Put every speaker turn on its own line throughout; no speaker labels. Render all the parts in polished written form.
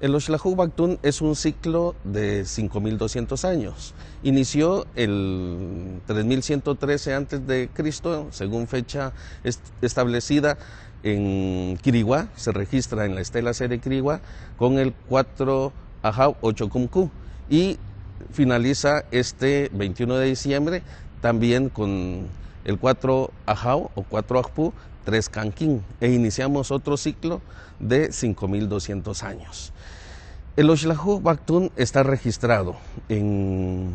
El Oxlajú Bactún es un ciclo de 5.200 años. Inició el 3113 a.C., según fecha establecida en Quiriguá, se registra en la estela C de Quiriguá, con el 4 Ajau 8 Cumcú, y finaliza este 21 de diciembre también con el 4 Ajau o 4 Ajpú 3 Canquín, e iniciamos otro ciclo de 5.200 años. El Oxlajú Bactún está registrado en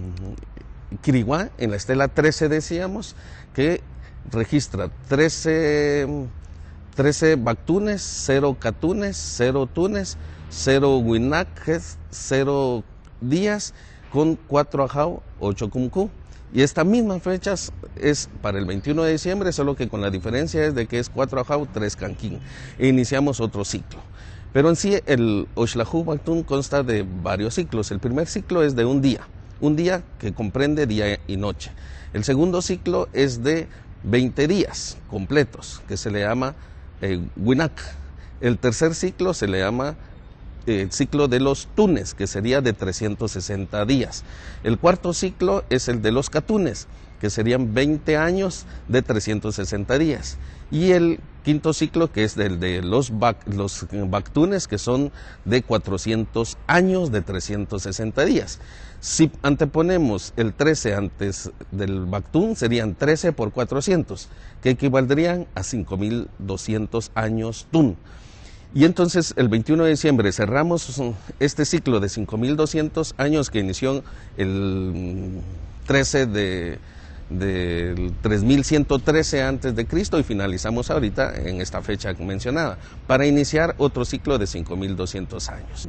Quiriguá, en la estela 13 decíamos, que registra 13 Bactunes, 0 Catunes, 0 Tunes, 0 Huinaques, 0 Días, con 4 Ajau, 8 Cumcú. Y esta misma fecha es para el 21 de diciembre, solo que con la diferencia es de que es 4 Ajau, 3 Canquín. E iniciamos otro ciclo. Pero en sí el Oxlajú Bactún consta de varios ciclos. El primer ciclo es de un día que comprende día y noche. El segundo ciclo es de 20 días completos, que se le llama Huinac. El tercer ciclo se le llama ciclo de los tunes, que sería de 360 días. El cuarto ciclo es el de los catunes, que serían 20 años de 360 días. Y el quinto ciclo, que es el de los bactunes, que son de 400 años de 360 días. Si anteponemos el 13 antes del bactún, serían 13 por 400, que equivaldrían a 5.200 años tun. Y entonces el 21 de diciembre cerramos este ciclo de 5.200 años que inició el 13 del 3113 a.C. y finalizamos ahorita en esta fecha mencionada, para iniciar otro ciclo de 5.200 años.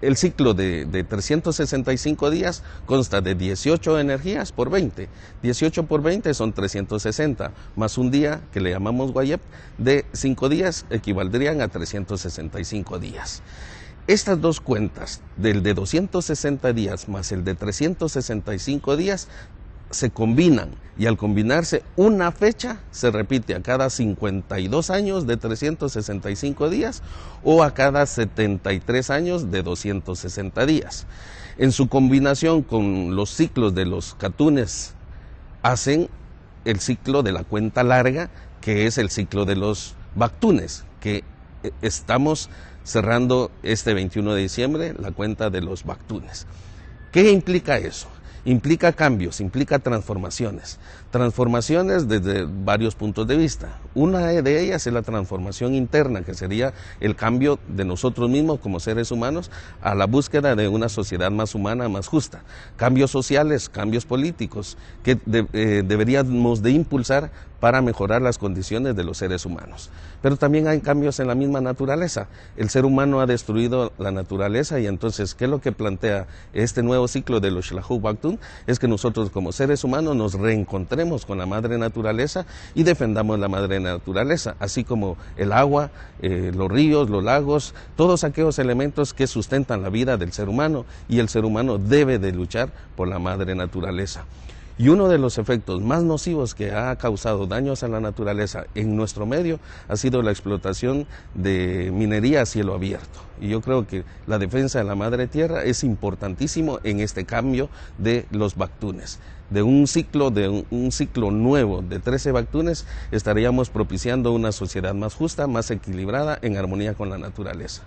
El ciclo de 365 días consta de 18 energías por 20. 18 por 20 son 360, más un día que le llamamos Guayep de 5 días equivaldrían a 365 días. Estas dos cuentas, del de 260 días más el de 365 días, se combinan, y al combinarse una fecha se repite a cada 52 años de 365 días o a cada 73 años de 260 días. En su combinación con los ciclos de los catunes hacen el ciclo de la cuenta larga, que es el ciclo de los bactunes, que estamos cerrando este 21 de diciembre, la cuenta de los bactunes. ¿Qué implica eso? Implica cambios, implica transformaciones. Transformaciones desde varios puntos de vista. Una de ellas es la transformación interna, que sería el cambio de nosotros mismos como seres humanos a la búsqueda de una sociedad más humana, más justa. Cambios sociales, cambios políticos, que deberíamos de impulsar para mejorar las condiciones de los seres humanos. Pero también hay cambios en la misma naturaleza. El ser humano ha destruido la naturaleza, y entonces, ¿qué es lo que plantea este nuevo ciclo del Oxlajú Bactún? Es que nosotros como seres humanos nos reencontremos con la madre naturaleza y defendamos la madre naturaleza, así como el agua, los ríos, los lagos, todos aquellos elementos que sustentan la vida del ser humano, y el ser humano debe de luchar por la madre naturaleza. Y uno de los efectos más nocivos que ha causado daños a la naturaleza en nuestro medio ha sido la explotación de minería a cielo abierto. Y yo creo que la defensa de la madre tierra es importantísimo en este cambio de los bactunes. De un ciclo nuevo de 13 bactunes estaríamos propiciando una sociedad más justa, más equilibrada, en armonía con la naturaleza.